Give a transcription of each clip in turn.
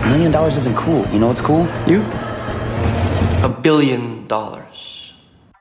$1 million isn't cool. You know what's cool? You? $1 billion.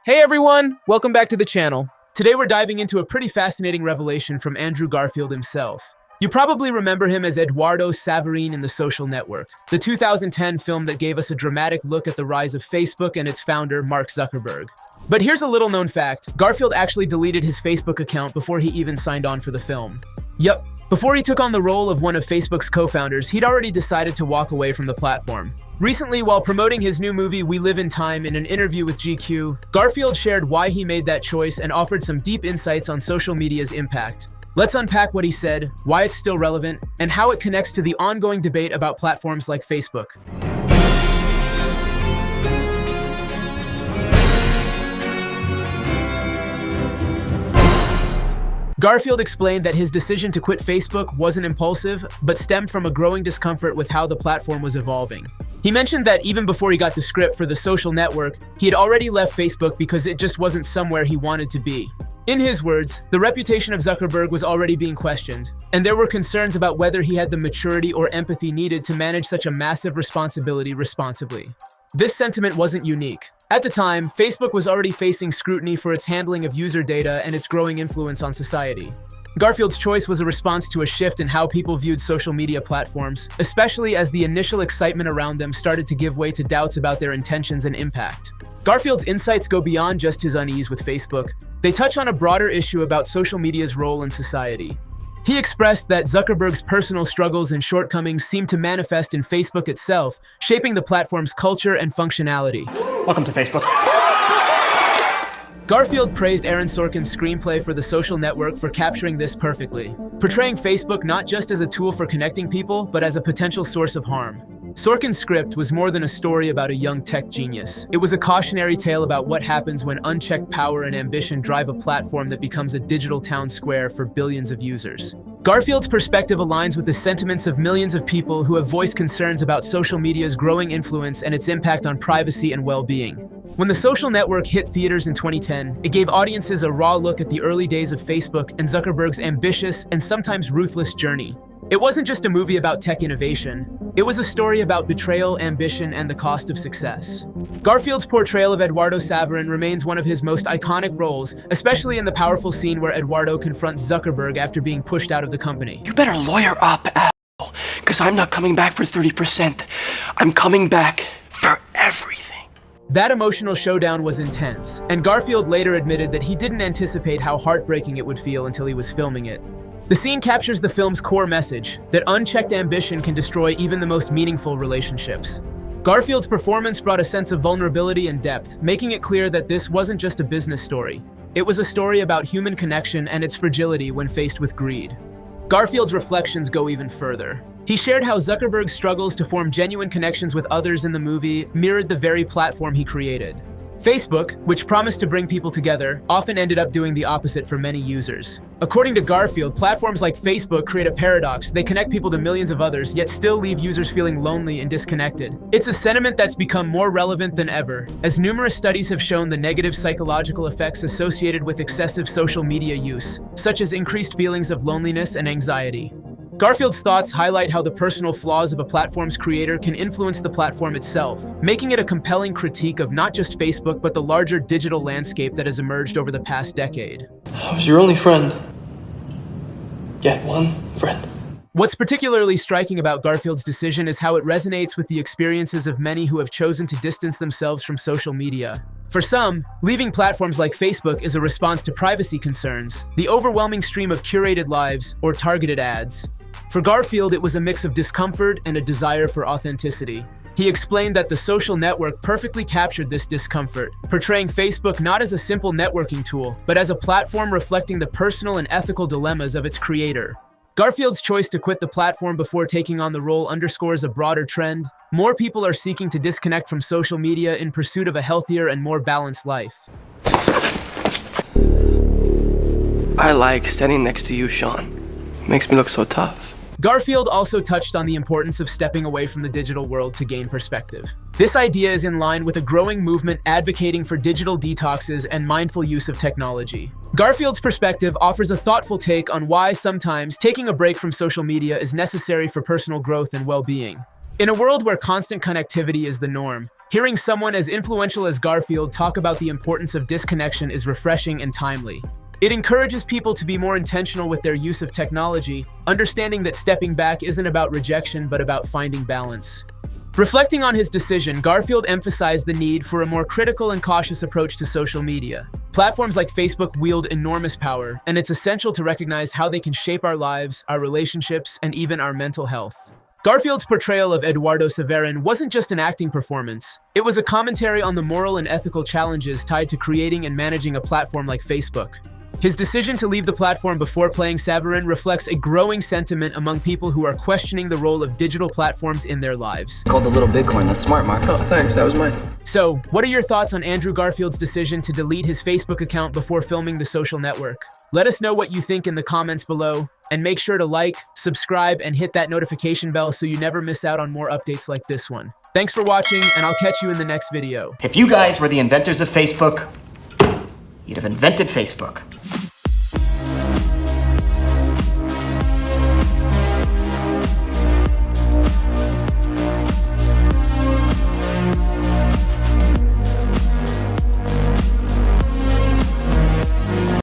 Hey everyone, welcome back to the channel. Today we're diving into a pretty fascinating revelation from Andrew Garfield himself. You probably remember him as Eduardo Savarine in The Social Network, the 2010 film that gave us a dramatic look at the rise of Facebook and its founder, Mark Zuckerberg. But here's a little known fact. Garfield actually deleted his Facebook account before he even signed on for the film. Yup, before he took on the role of one of Facebook's co-founders, he'd already decided to walk away from the platform. Recently, while promoting his new movie We Live in Time in an interview with GQ, Garfield shared why he made that choice and offered some deep insights on social media's impact. Let's unpack what he said, why it's still relevant, and how it connects to the ongoing debate about platforms like Facebook. Garfield explained that his decision to quit Facebook wasn't impulsive, but stemmed from a growing discomfort with how the platform was evolving. He mentioned that even before he got the script for The Social Network, he had already left Facebook because it just wasn't somewhere he wanted to be. In his words, the reputation of Zuckerberg was already being questioned, and there were concerns about whether he had the maturity or empathy needed to manage such a massive responsibility responsibly. This sentiment wasn't unique. At the time, Facebook was already facing scrutiny for its handling of user data and its growing influence on society. Garfield's choice was a response to a shift in how people viewed social media platforms, especially as the initial excitement around them started to give way to doubts about their intentions and impact. Garfield's insights go beyond just his unease with Facebook. They touch on a broader issue about social media's role in society. He expressed that Zuckerberg's personal struggles and shortcomings seem to manifest in Facebook itself, shaping the platform's culture and functionality. Welcome to Facebook. Garfield praised Aaron Sorkin's screenplay for The Social Network for capturing this perfectly, portraying Facebook not just as a tool for connecting people, but as a potential source of harm. Sorkin's script was more than a story about a young tech genius. It was a cautionary tale about what happens when unchecked power and ambition drive a platform that becomes a digital town square for billions of users. Garfield's perspective aligns with the sentiments of millions of people who have voiced concerns about social media's growing influence and its impact on privacy and well-being. When The Social Network hit theaters in 2010, it gave audiences a raw look at the early days of Facebook and Zuckerberg's ambitious and sometimes ruthless journey. It wasn't just a movie about tech innovation. It was a story about betrayal, ambition, and the cost of success. Garfield's portrayal of Eduardo Savarine remains one of his most iconic roles, especially in the powerful scene where Eduardo confronts Zuckerberg after being pushed out of the company. You better lawyer up, asshole, because I'm not coming back for 30%. I'm coming back for everything. That emotional showdown was intense, and Garfield later admitted that he didn't anticipate how heartbreaking it would feel until he was filming it. The scene captures the film's core message, that unchecked ambition can destroy even the most meaningful relationships. Garfield's performance brought a sense of vulnerability and depth, making it clear that this wasn't just a business story. It was a story about human connection and its fragility when faced with greed. Garfield's reflections go even further. He shared how Zuckerberg's struggles to form genuine connections with others in the movie mirrored the very platform he created. Facebook, which promised to bring people together, often ended up doing the opposite for many users. According to Garfield, platforms like Facebook create a paradox. They connect people to millions of others, yet still leave users feeling lonely and disconnected. It's a sentiment that's become more relevant than ever, as numerous studies have shown the negative psychological effects associated with excessive social media use, such as increased feelings of loneliness and anxiety. Garfield's thoughts highlight how the personal flaws of a platform's creator can influence the platform itself, making it a compelling critique of not just Facebook, but the larger digital landscape that has emerged over the past decade. I was your only friend. Yet one friend. What's particularly striking about Garfield's decision is how it resonates with the experiences of many who have chosen to distance themselves from social media. For some, leaving platforms like Facebook is a response to privacy concerns, the overwhelming stream of curated lives, or targeted ads. For Garfield, it was a mix of discomfort and a desire for authenticity. He explained that The Social Network perfectly captured this discomfort, portraying Facebook not as a simple networking tool, but as a platform reflecting the personal and ethical dilemmas of its creator. Garfield's choice to quit the platform before taking on the role underscores a broader trend. More people are seeking to disconnect from social media in pursuit of a healthier and more balanced life. I like standing next to you, Sean. Makes me look so tough. Garfield also touched on the importance of stepping away from the digital world to gain perspective. This idea is in line with a growing movement advocating for digital detoxes and mindful use of technology. Garfield's perspective offers a thoughtful take on why sometimes taking a break from social media is necessary for personal growth and well-being. In a world where constant connectivity is the norm, hearing someone as influential as Garfield talk about the importance of disconnection is refreshing and timely. It encourages people to be more intentional with their use of technology, understanding that stepping back isn't about rejection but about finding balance. Reflecting on his decision, Garfield emphasized the need for a more critical and cautious approach to social media. Platforms like Facebook wield enormous power, and it's essential to recognize how they can shape our lives, our relationships, and even our mental health. Garfield's portrayal of Eduardo Severin wasn't just an acting performance. It was a commentary on the moral and ethical challenges tied to creating and managing a platform like Facebook. His decision to leave the platform before playing Severin reflects a growing sentiment among people who are questioning the role of digital platforms in their lives. Called the little Bitcoin. That's smart, Mark. Oh, thanks. That was mine. So, what are your thoughts on Andrew Garfield's decision to delete his Facebook account before filming The Social Network? Let us know what you think in the comments below, and make sure to like, subscribe, and hit that notification bell so you never miss out on more updates like this one. Thanks for watching, and I'll catch you in the next video. If you guys were the inventors of Facebook, you'd have invented Facebook.